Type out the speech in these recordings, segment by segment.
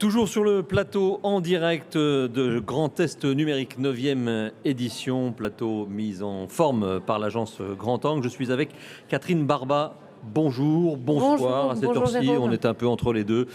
Toujours sur le plateau en direct de Grand Test numérique 9e édition, plateau mis en forme par l'agence Grand Angle. Je suis avec Catherine Barba. Bonjour, bonsoir. À cette heure-ci, on est un peu entre les deux.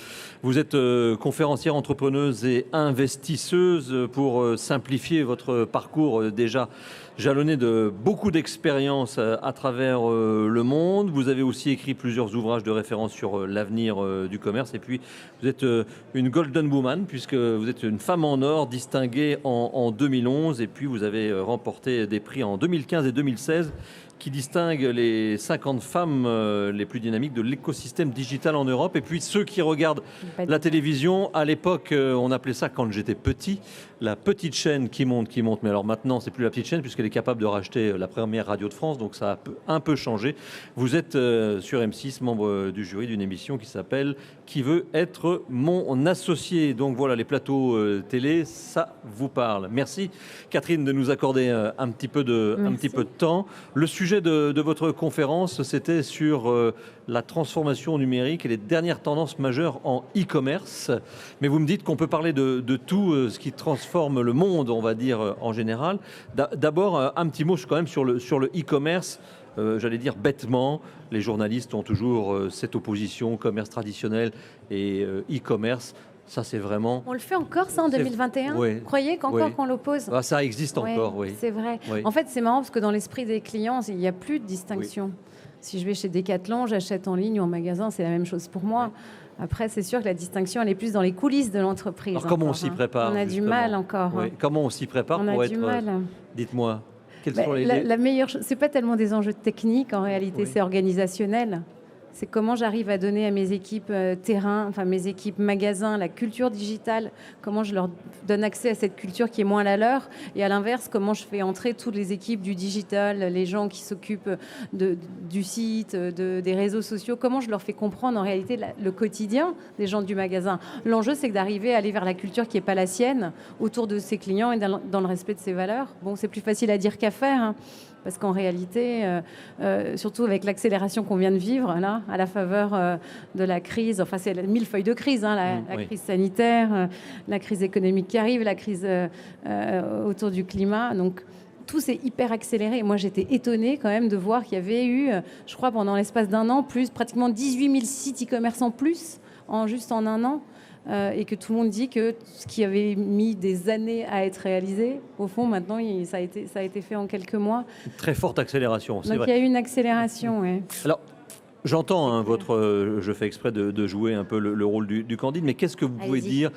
Vous êtes conférencière, entrepreneuse et investisseuse. Pour simplifier votre parcours déjà jalonné de beaucoup d'expériences à travers le monde. Vous avez aussi écrit plusieurs ouvrages de référence sur l'avenir du commerce. Et puis, vous êtes une Golden Woman, puisque vous êtes une femme en or distinguée en 2011. Et puis, vous avez remporté des prix en 2015 et 2016 qui distingue les 50 femmes les plus dynamiques de l'écosystème digital en Europe. Et puis ceux qui regardent la télévision, à l'époque, on appelait ça, quand j'étais petit, la petite chaîne qui monte. Mais alors maintenant, c'est plus la petite chaîne puisqu'elle est capable de racheter la première radio de France. Donc ça a un peu changé. Vous êtes sur M6, membre du jury d'une émission qui s'appelle « Qui veut être mon associé ?» Donc voilà, les plateaux télé, ça vous parle. Merci Catherine de nous accorder un petit peu de temps. Le sujet de votre conférence, c'était sur la transformation numérique et les dernières tendances majeures en e-commerce. Mais vous me dites qu'on peut parler de tout ce qui transforme le monde, on va dire, en général. D'abord, un petit mot quand même sur le e-commerce. J'allais dire bêtement, les journalistes ont toujours cette opposition commerce traditionnel et e-commerce. Ça, c'est vraiment... On le fait encore, ça, en 2021 ? Oui. Vous croyez qu'encore qu'on l'oppose ? Ça existe encore, oui. C'est vrai. Oui. En fait, c'est marrant parce que dans l'esprit des clients, il n'y a plus de distinction. Oui. Si je vais chez Decathlon, j'achète en ligne ou en magasin, c'est la même chose pour moi. Oui. Après, c'est sûr que la distinction, elle est plus dans les coulisses de l'entreprise. Alors, comment on s'y prépare ? On a du mal encore. Oui. Comment on s'y prépare pour être... Dites-moi, quels sont les... La meilleure chose, c'est pas tellement des enjeux techniques, en réalité, c'est organisationnel. C'est comment j'arrive à donner à mes équipes terrain, enfin mes équipes magasins, la culture digitale, comment je leur donne accès à cette culture qui est moins la leur, et à l'inverse, comment je fais entrer toutes les équipes du digital, les gens qui s'occupent du site, des réseaux sociaux, comment je leur fais comprendre en réalité le quotidien des gens du magasin. L'enjeu, c'est d'arriver à aller vers la culture qui n'est pas la sienne, autour de ses clients et dans le respect de ses valeurs. Bon, c'est plus facile à dire qu'à faire, hein. Parce qu'en réalité, surtout avec l'accélération qu'on vient de vivre, là, à la faveur de la crise, enfin c'est 1000 feuilles de crise, hein, la crise sanitaire, la crise économique qui arrive, la crise autour du climat. Donc tout s'est hyper accéléré. Moi, j'étais étonnée quand même de voir qu'il y avait eu, je crois, pendant l'espace d'un an, pratiquement 18 000 sites e-commerce en plus, juste en un an. Et que tout le monde dit que ce qui avait mis des années à être réalisé, au fond, maintenant, ça a été fait en quelques mois. Une très forte accélération, c'est vrai. Donc, il y a eu une accélération, oui. Alors, j'entends je fais exprès de jouer un peu le rôle du candide, mais qu'est-ce que vous pouvez dire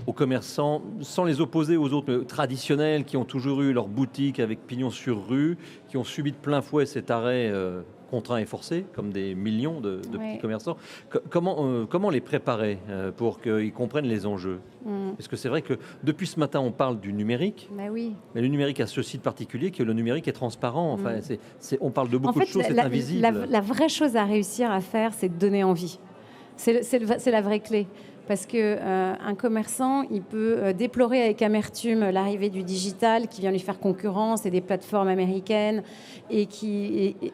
aux commerçants, sans les opposer aux autres, mais traditionnels, qui ont toujours eu leur boutique avec pignon sur rue, qui ont subi de plein fouet cet arrêt contraint et forcé, comme des millions de petits commerçants. Comment les préparer pour qu'ils comprennent les enjeux ? Parce que c'est vrai que depuis ce matin, on parle du numérique. Oui. Mais le numérique a ceci de particulier que le numérique est transparent. Enfin, on parle de beaucoup de choses, c'est invisible. La vraie chose à réussir à faire, c'est de donner envie. C'est la vraie clé. Parce qu'un commerçant, il peut déplorer avec amertume l'arrivée du digital qui vient lui faire concurrence et des plateformes américaines.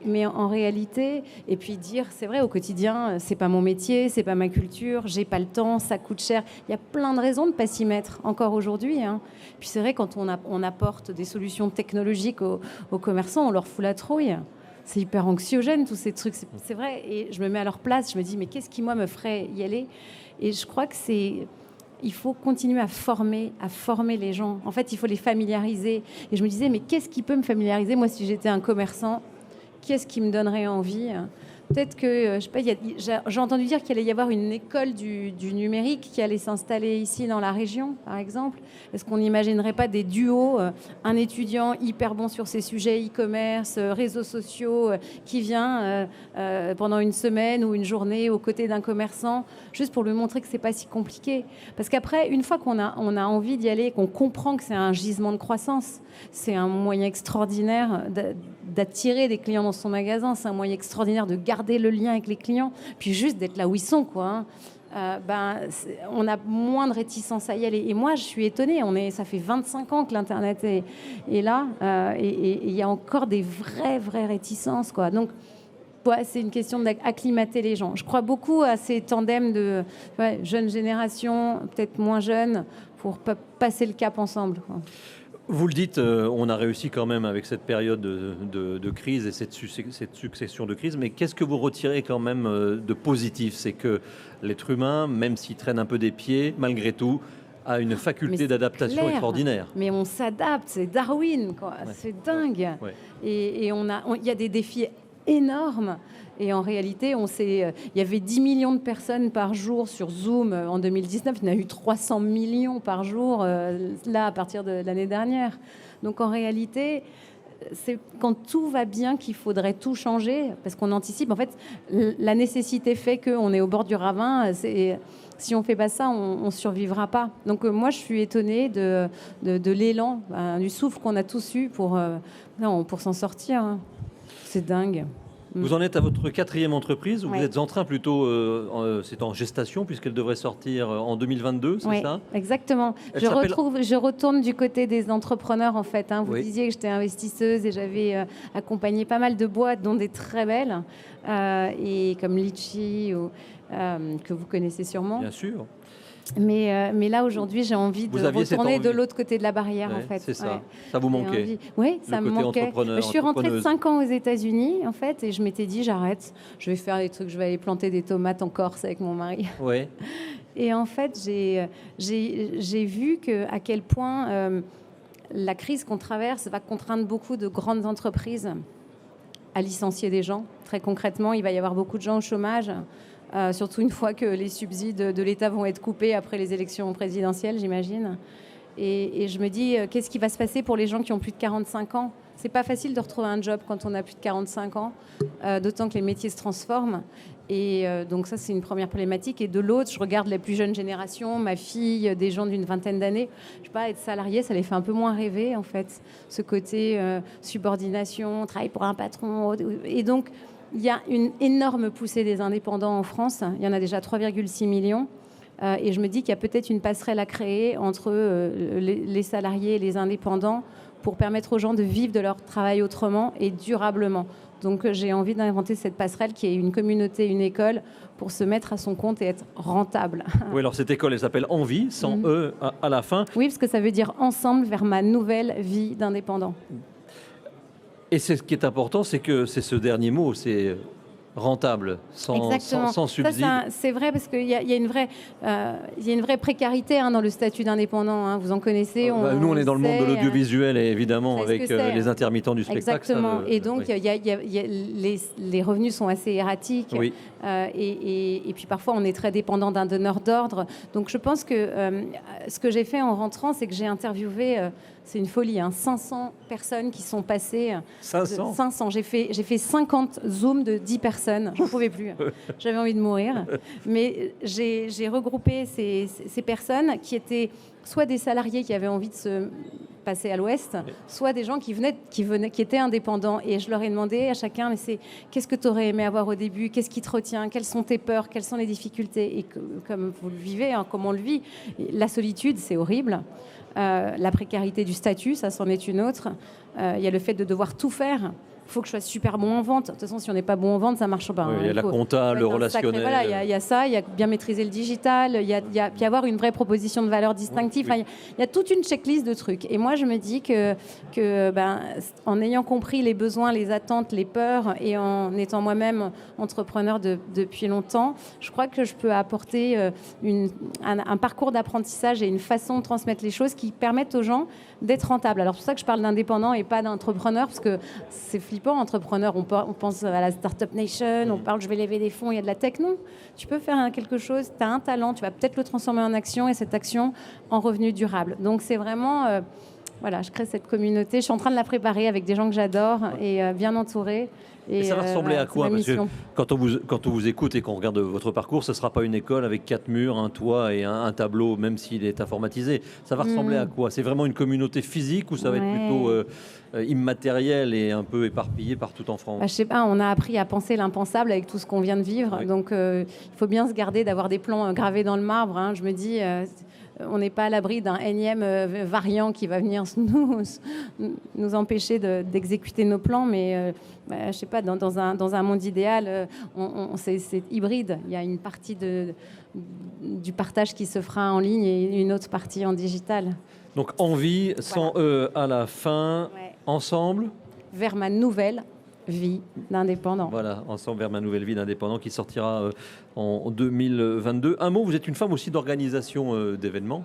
Mais en réalité, et puis dire, c'est vrai, au quotidien, c'est pas mon métier, c'est pas ma culture, j'ai pas le temps, ça coûte cher. Il y a plein de raisons de ne pas s'y mettre, encore aujourd'hui. Hein. Puis c'est vrai, quand on apporte des solutions technologiques aux commerçants, on leur fout la trouille. C'est hyper anxiogène, tous ces trucs. C'est vrai. Et je me mets à leur place, je me dis, mais qu'est-ce qui, moi, me ferait y aller ? Et je crois que il faut continuer à former les gens. En fait, il faut les familiariser. Et je me disais, mais qu'est-ce qui peut me familiariser ? Moi, si j'étais un commerçant, qu'est-ce qui me donnerait envie ? Peut-être que, je sais pas, j'ai entendu dire qu'il allait y avoir une école du numérique qui allait s'installer ici dans la région, par exemple. Est-ce qu'on n'imaginerait pas des duos, un étudiant hyper bon sur ces sujets e-commerce, réseaux sociaux, qui vient pendant une semaine ou une journée aux côtés d'un commerçant, juste pour lui montrer que c'est pas si compliqué. Parce qu'après, une fois qu'on a envie d'y aller, qu'on comprend que c'est un gisement de croissance, c'est un moyen extraordinaire d'attirer des clients dans son magasin, c'est un moyen extraordinaire de garder le lien avec les clients, puis juste d'être là où ils sont, quoi. On a moins de réticence à y aller. Et moi, je suis étonnée. Ça fait 25 ans que l'Internet est là, et il y a encore des vraies réticences, quoi. Donc, c'est une question d'acclimater les gens. Je crois beaucoup à ces tandems de jeunes générations, peut-être moins jeunes, pour passer le cap ensemble, quoi. Vous le dites, on a réussi quand même avec cette période de crise et cette succession de crises, mais qu'est-ce que vous retirez quand même de positif? C'est que l'être humain, même s'il traîne un peu des pieds, malgré tout, a une faculté d'adaptation extraordinaire. Mais on s'adapte, c'est Darwin, quoi. Ouais. C'est dingue. Ouais. Et il y a des défis énormes. Et en réalité, il y avait 10 millions de personnes par jour sur Zoom en 2019. Il y en a eu 300 millions par jour, là, à partir de l'année dernière. Donc en réalité, c'est quand tout va bien qu'il faudrait tout changer, parce qu'on anticipe. En fait, la nécessité fait qu'on est au bord du ravin. Si on ne fait pas ça, on ne survivra pas. Donc moi, je suis étonnée de l'élan, du souffle qu'on a tous eu pour s'en sortir. Hein. C'est dingue. Vous en êtes à votre 4e entreprise, ou vous êtes en train plutôt, c'est en gestation puisqu'elle devrait sortir en 2022, c'est ça? Exactement. Je retourne du côté des entrepreneurs en fait. Hein. Vous disiez que j'étais investisseuse et j'avais accompagné pas mal de boîtes, dont des très belles, et comme Litchi, que vous connaissez sûrement. Bien sûr. Mais là, aujourd'hui, j'ai envie de retourner de l'autre côté de la barrière, en fait. C'est ça. Ça vous manquait? Oui, ça me manquait. Je suis rentrée 5 ans aux États-Unis, en fait, et je m'étais dit, j'arrête. Je vais faire des trucs, je vais aller planter des tomates en Corse avec mon mari. Oui. Et en fait, j'ai vu à quel point la crise qu'on traverse va contraindre beaucoup de grandes entreprises à licencier des gens. Très concrètement, il va y avoir beaucoup de gens au chômage. Surtout une fois que les subsides de l'État vont être coupés après les élections présidentielles, j'imagine. Et je me dis, qu'est-ce qui va se passer pour les gens qui ont plus de 45 ans? C'est pas facile de retrouver un job quand on a plus de 45 ans, d'autant que les métiers se transforment. Et donc ça, c'est une première problématique. Et de l'autre, je regarde les plus jeunes générations, ma fille, des gens d'une vingtaine d'années. Je sais pas, être salarié, ça les fait un peu moins rêver, en fait. Ce côté subordination, travail pour un patron. Et donc, il y a une énorme poussée des indépendants en France. Il y en a déjà 3,6 millions. Et je me dis qu'il y a peut-être une passerelle à créer entre les salariés et les indépendants pour permettre aux gens de vivre de leur travail autrement et durablement. Donc j'ai envie d'inventer cette passerelle qui est une communauté, une école, pour se mettre à son compte et être rentable. Oui, alors cette école, elle s'appelle Envie, sans E à la fin. Oui, parce que ça veut dire ensemble vers ma nouvelle vie d'indépendant. Et ce qui est important, c'est que c'est ce dernier mot, c'est rentable, sans subside. C'est vrai, parce qu'il y a une vraie précarité dans le statut d'indépendant. Hein. Vous en connaissez. Nous, on est dans le monde de l'audiovisuel, et évidemment, avec les intermittents du spectacle. Exactement. Et donc, les revenus sont assez erratiques. Oui. Et puis, parfois, on est très dépendant d'un donneur d'ordre. Donc, je pense que ce que j'ai fait en rentrant, c'est que j'ai interviewé... c'est une folie, 500 personnes qui sont passées. 500 500. J'ai fait 50 Zooms de 10 personnes. J'en pouvais plus. J'avais envie de mourir. Mais j'ai regroupé ces personnes qui étaient soit des salariés qui avaient envie de se passer à l'Ouest, soit des gens qui étaient indépendants. Et je leur ai demandé à chacun, mais qu'est-ce que tu aurais aimé avoir au début? Qu'est-ce qui te retient? Quelles sont tes peurs? Quelles sont les difficultés? Et comme vous le vivez, comme on le vit, la solitude, c'est horrible. La précarité du statut, ça c'en est une autre. Il y a le fait de devoir tout faire. Il faut que je sois super bon en vente. De toute façon, si on n'est pas bon en vente, ça ne marche pas. Oui, il y a la compta, le relationnel. Voilà, il y a ça, il y a bien maîtriser le digital, il y a avoir une vraie proposition de valeur distinctive. Oui. Enfin, il y a toute une checklist de trucs. Et moi, je me dis que en ayant compris les besoins, les attentes, les peurs, et en étant moi-même entrepreneur depuis longtemps, je crois que je peux apporter un parcours d'apprentissage et une façon de transmettre les choses qui permettent aux gens d'être rentables. Alors, c'est pour ça que je parle d'indépendant et pas d'entrepreneur, parce que c'est flippant, entrepreneur, on pense à la Startup Nation, on parle je vais lever des fonds, il y a de la tech. Non, tu peux faire quelque chose, tu as un talent, tu vas peut-être le transformer en action, et cette action en revenu durable. Donc c'est vraiment, je crée cette communauté, je suis en train de la préparer avec des gens que j'adore et bien entourée. Et ça va ressembler à quoi? Parce que quand on vous écoute et qu'on regarde votre parcours, ce ne sera pas une école avec 4 murs, un toit et un tableau, même s'il est informatisé. Ça va ressembler à quoi? C'est vraiment une communauté physique, ou ça va être plutôt immatériel et un peu éparpillé partout en France? Je sais pas, on a appris à penser l'impensable avec tout ce qu'on vient de vivre. Oui. Donc il faut bien se garder d'avoir des plans gravés dans le marbre. Je me dis... on n'est pas à l'abri d'un énième variant qui va venir nous empêcher d'exécuter nos plans. Mais je ne sais pas, dans un monde idéal, c'est hybride. Il y a une partie du partage qui se fera en ligne et une autre partie en digital. Donc envie, sans E à la fin, ensemble vers ma nouvelle vie d'indépendant. Voilà, ensemble vers ma nouvelle vie d'indépendant qui sortira en 2022. Un mot, vous êtes une femme aussi d'organisation d'événements.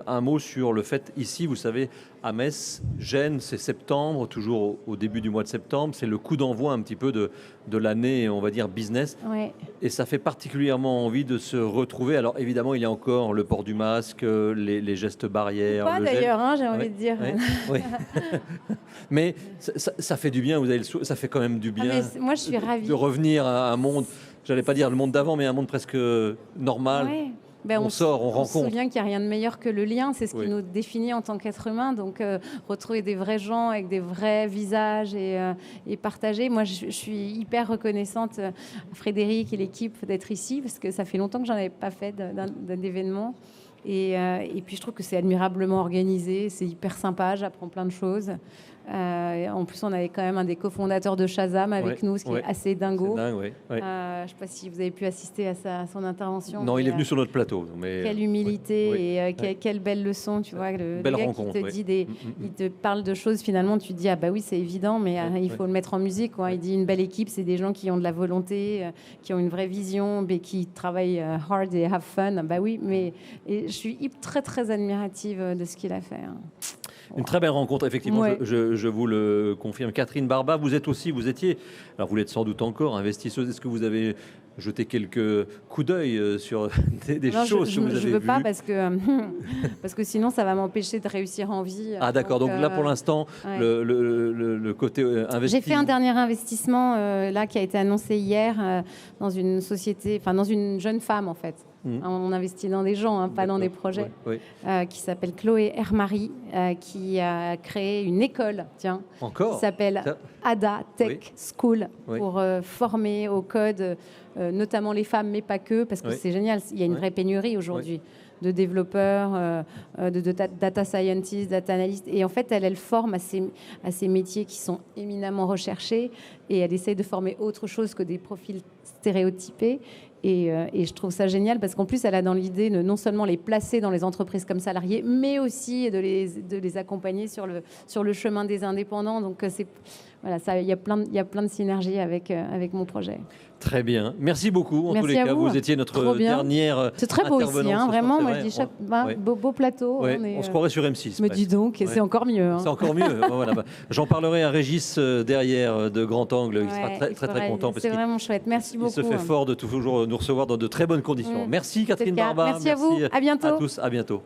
Un mot sur le fait, ici, vous savez, à Metz, Gênes, c'est septembre, toujours au début du mois de septembre. C'est le coup d'envoi un petit peu de l'année, on va dire, business. Ouais. Et ça fait particulièrement envie de se retrouver. Alors évidemment, il y a encore le port du masque, les gestes barrières. Pas d'ailleurs, hein, j'ai envie de dire. Oui. Mais ça fait du bien, vous avez ça fait quand même du bien. Moi, je suis ravie. De revenir à un monde, j'allais pas dire le monde d'avant, mais un monde presque normal. Ouais. On sort, on rencontre. On se souvient qu'il n'y a rien de meilleur que le lien, c'est ce qui nous définit en tant qu'être humain. Donc, retrouver des vrais gens avec des vrais visages et partager. Moi, je suis hyper reconnaissante à Frédéric et l'équipe d'être ici, parce que ça fait longtemps que j'en avais pas fait d'un événement. Et puis, je trouve que c'est admirablement organisé, c'est hyper sympa, j'apprends plein de choses. En plus, on avait quand même un des cofondateurs de Shazam avec nous, ce qui est assez dingo. Dingue, je ne sais pas si vous avez pu assister à son intervention. Non, il est venu sur notre plateau. Mais quelle humilité et quelle belle leçon, tu vois. Le belle gars rencontre, qui te dit il te parle de choses, finalement, tu te dis, ah bah oui, c'est évident, mais il faut le mettre en musique, quoi. Il dit, une belle équipe, c'est des gens qui ont de la volonté, qui ont une vraie vision, mais qui travaillent hard et have fun. Bah oui, et je suis très, très admirative de ce qu'il a fait. Une très belle rencontre, effectivement, je vous le confirme. Catherine Barba, vous étiez, alors vous l'êtes sans doute encore, investisseuse. Est-ce que vous avez jeté quelques coups d'œil sur des choses que vous avez vues? Je ne veux pas parce que sinon ça va m'empêcher de réussir en vie. Ah d'accord, donc là pour l'instant, le côté investissement. J'ai fait un dernier investissement là qui a été annoncé hier dans une société, enfin dans une jeune femme en fait. On investit dans des gens, pas dans des projets, qui s'appelle Chloé Hermary, qui a créé une école, qui s'appelle ADA Tech School, pour former au code, notamment les femmes, mais pas que, parce que c'est génial, il y a une vraie pénurie aujourd'hui de développeurs, de data scientists, data analysts. Et en fait, elle forme à ces métiers qui sont éminemment recherchés, et elle essaye de former autre chose que des profils stéréotypés. Et je trouve ça génial parce qu'en plus, elle a dans l'idée de non seulement les placer dans les entreprises comme salariés, mais aussi de les accompagner sur le chemin des indépendants. Donc, il y a plein de synergies avec mon projet. Très bien. Merci beaucoup. En tous les cas, vous étiez notre dernière. C'est très beau ici, vraiment. Moi, je dis beau plateau. On se croirait sur M6. Me dis donc, et c'est encore mieux. C'est encore mieux. Voilà. J'en parlerai à Régis derrière de Grand Angle. Il sera très content. C'est vraiment chouette. Merci beaucoup. Il se fait fort de toujours nous recevoir dans de très bonnes conditions. Merci Catherine Barba. Merci à vous. À bientôt. À tous. À bientôt.